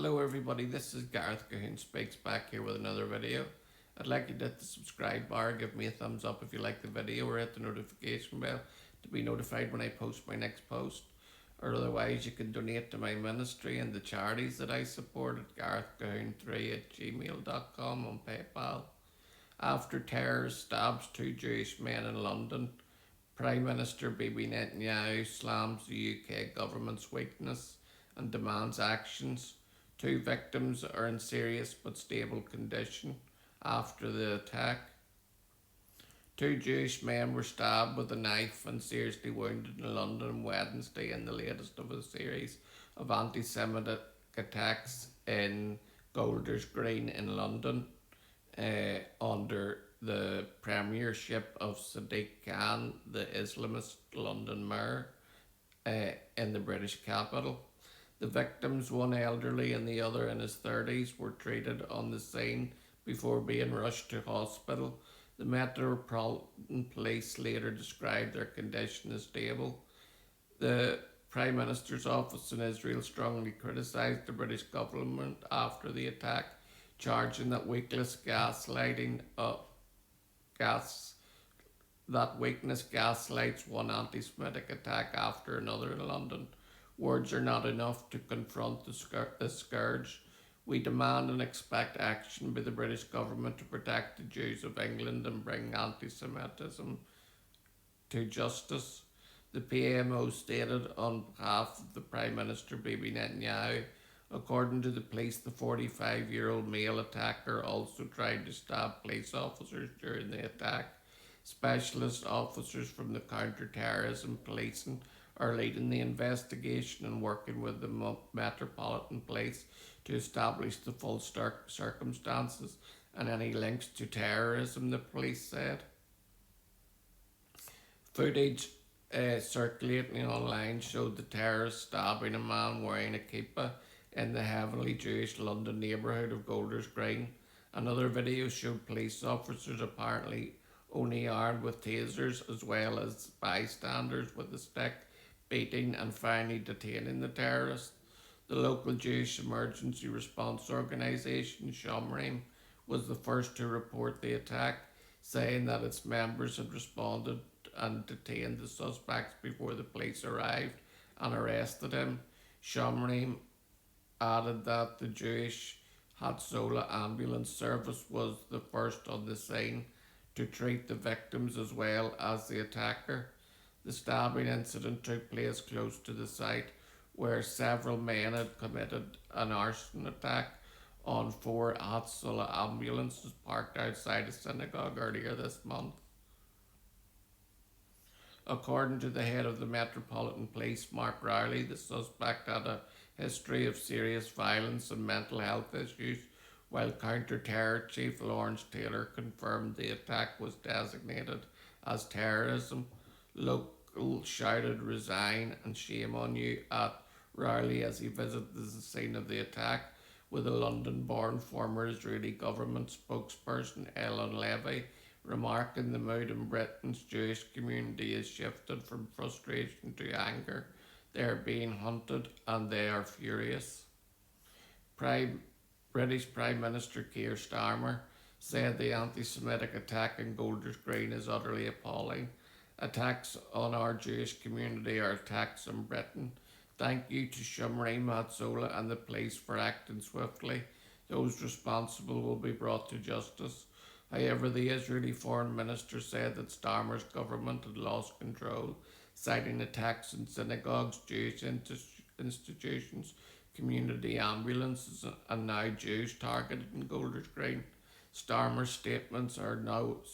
Hello everybody, this is Gov'T Speaks back here with another video. I'd like you to hit the subscribe bar, give me a thumbs up if you like the video, or hit the notification bell to be notified when I post my next post. Or otherwise you can donate to my ministry and the charities that I support at garethcahoon3@gmail.com on PayPal. After terrorist stabs two Jewish men in London, Prime Minister Bibi Netanyahu slams the UK government's weakness and demands actions. Two victims are in serious but stable condition after the attack. Two Jewish men were stabbed with a knife and seriously wounded in London on Wednesday in the latest of a series of anti-Semitic attacks in Golders Green in London under the premiership of Sadiq Khan, the Islamist London mayor, in the British capital. The victims, one elderly and the other in his 30s, were treated on the scene before being rushed to hospital. The Metropolitan Police later described their condition as stable. The Prime Minister's office in Israel strongly criticised the British government after the attack, charging that weakness gaslights one anti-Semitic attack after another in London. Words are not enough to confront the scourge. We demand and expect action by the British government to protect the Jews of England and bring anti-Semitism to justice. The PMO stated on behalf of the Prime Minister Bibi Netanyahu, according to the police, the 45-year-old male attacker also tried to stab police officers during the attack. Specialist officers from the counter-terrorism policing are leading the investigation and working with the Metropolitan Police to establish the full circumstances and any links to terrorism, the police said. Footage circulating online showed the terrorists stabbing a man wearing a kippah in the heavily Jewish London neighbourhood of Golders Green. Another video showed police officers apparently only armed with tasers, as well as bystanders with a stick, beating and finally detaining the terrorist. The local Jewish emergency response organisation, Shomrim, was the first to report the attack, saying that its members had responded and detained the suspects before the police arrived and arrested him. Shomrim added that the Jewish Hatzolah ambulance service was the first on the scene to treat the victims as well as the attacker. The stabbing incident took place close to the site where several men had committed an arson attack on 4 Hatzolah ambulances parked outside a synagogue earlier this month. According to the head of the Metropolitan Police, Mark Rowley, the suspect had a history of serious violence and mental health issues, while counter-terror chief Lawrence Taylor confirmed the attack was designated as terrorism. Local shouted "resign" and "shame on you" at Rowley as he visited the scene of the attack, with a London-born former Israeli government spokesperson Elon Levy remarking the mood in Britain's Jewish community has shifted from frustration to anger. They are being hunted and they are furious. British Prime Minister Keir Starmer said the anti-Semitic attack in Golders Green is utterly appalling. Attacks on our Jewish community are attacks on Britain. Thank you to Shomrim Hatzolah and the police for acting swiftly. Those responsible will be brought to justice. However, the Israeli foreign minister said that Starmer's government had lost control, citing attacks on synagogues, Jewish institutions, community ambulances, and now Jews targeted in Golders Green. Starmer's statements are no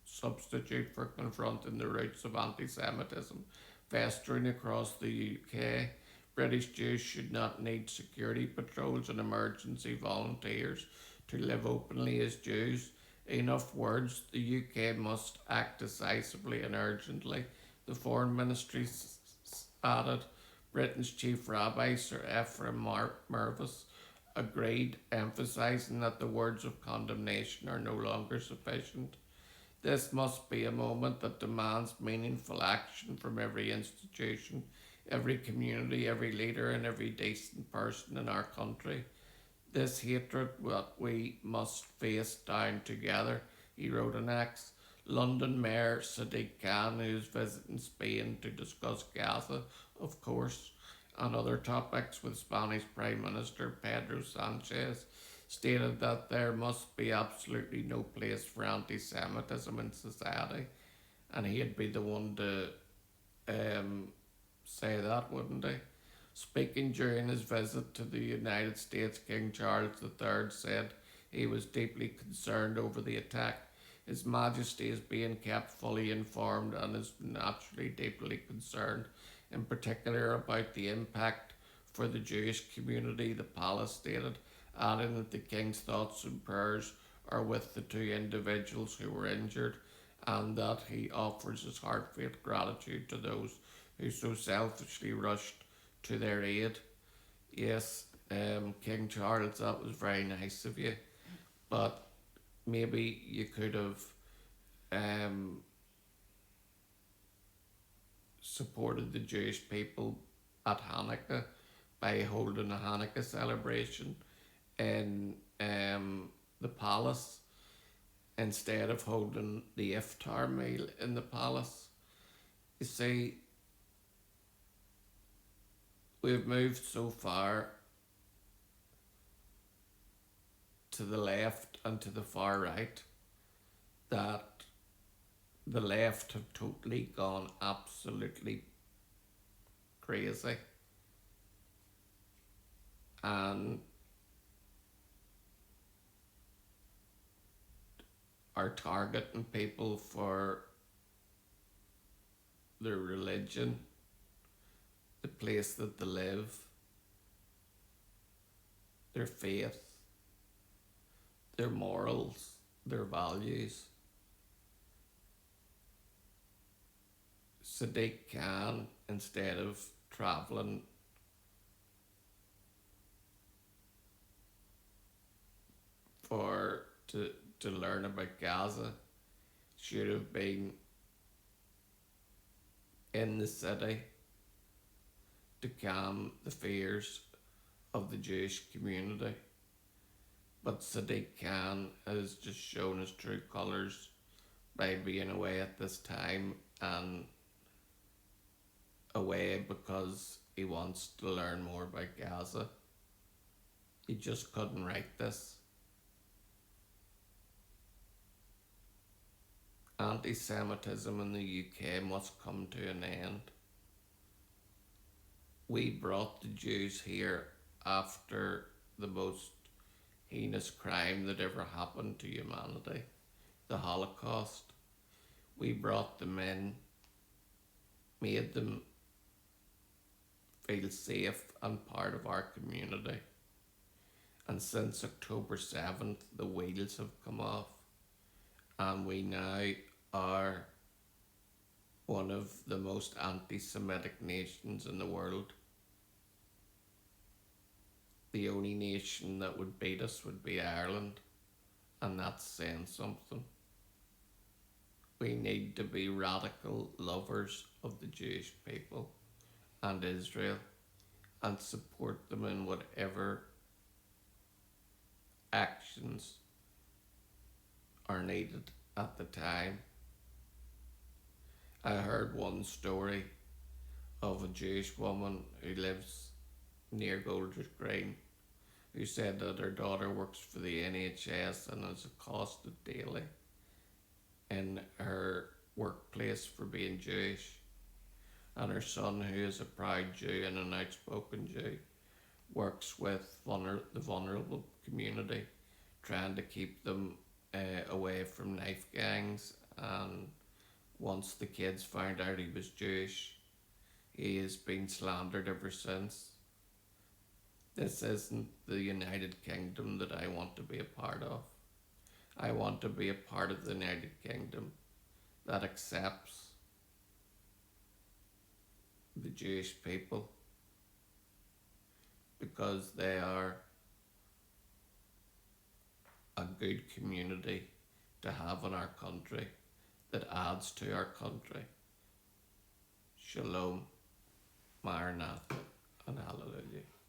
substitute for confronting the roots of anti-Semitism festering across the UK. British Jews should not need security patrols and emergency volunteers to live openly as Jews. Enough words. The UK must act decisively and urgently, the Foreign Ministry added. Britain's chief rabbi, Sir Ephraim Mervis, agreed, emphasising that the words of condemnation are no longer sufficient. This must be a moment that demands meaningful action from every institution every community, every leader, and every decent person in our country. This hatred, what we must face down together, he wrote an ex. London Mayor Sadiq Khan, who's visiting Spain to discuss Gaza, of course, and other topics with Spanish Prime Minister Pedro Sanchez, stated that there must be absolutely no place for anti Semitism in society. And he'd be the one to um, say that, wouldn't he? Speaking during his visit to the United States, King Charles III said he was deeply concerned over the attack. His Majesty is being kept fully informed and is naturally deeply concerned, in particular about the impact for the Jewish community, the palace stated, adding that the King's thoughts and prayers are with the two individuals who were injured and that he offers his heartfelt gratitude to those who so selfishly rushed to their aid. Yes, King Charles, that was very nice of you, but maybe you could have um, supported the Jewish people at Hanukkah by holding a Hanukkah celebration in the palace instead of holding the iftar meal in the palace. You see, we've moved so far to the left and to the far right that the left have totally gone absolutely crazy and are targeting people for their religion, the place that they live, their faith, their morals, their values. Sadiq Khan, instead of travelling to learn about Gaza, should have been in the city to calm the fears of the Jewish community. But Sadiq Khan has just shown his true colours by being away at this time and away because he wants to learn more about Gaza. He just couldn't write this. Anti-Semitism in the UK must come to an end. We brought the Jews here after the most heinous crime that ever happened to humanity, the Holocaust. We brought them in, made them feel safe and part of our community. And since October 7th, the wheels have come off, and we now are one of the most anti-Semitic nations in the world. The only nation that would beat us would be Ireland, and that's saying something. We need to be radical lovers of the Jewish people and Israel and support them in whatever actions are needed at the time. I heard one story of a Jewish woman who lives near Golders Green who said that her daughter works for the NHS and is accosted daily in her workplace for being Jewish. And her son, who is a proud Jew and an outspoken Jew, works with the vulnerable community, trying to keep them away from knife gangs. And once the kids found out he was Jewish, he has been slandered ever since. This isn't the United Kingdom that I want to be a part of. I want to be a part of the United Kingdom that accepts the Jewish people because they are a good community to have in our country that adds to our country. Shalom. Maranatha, and Hallelujah.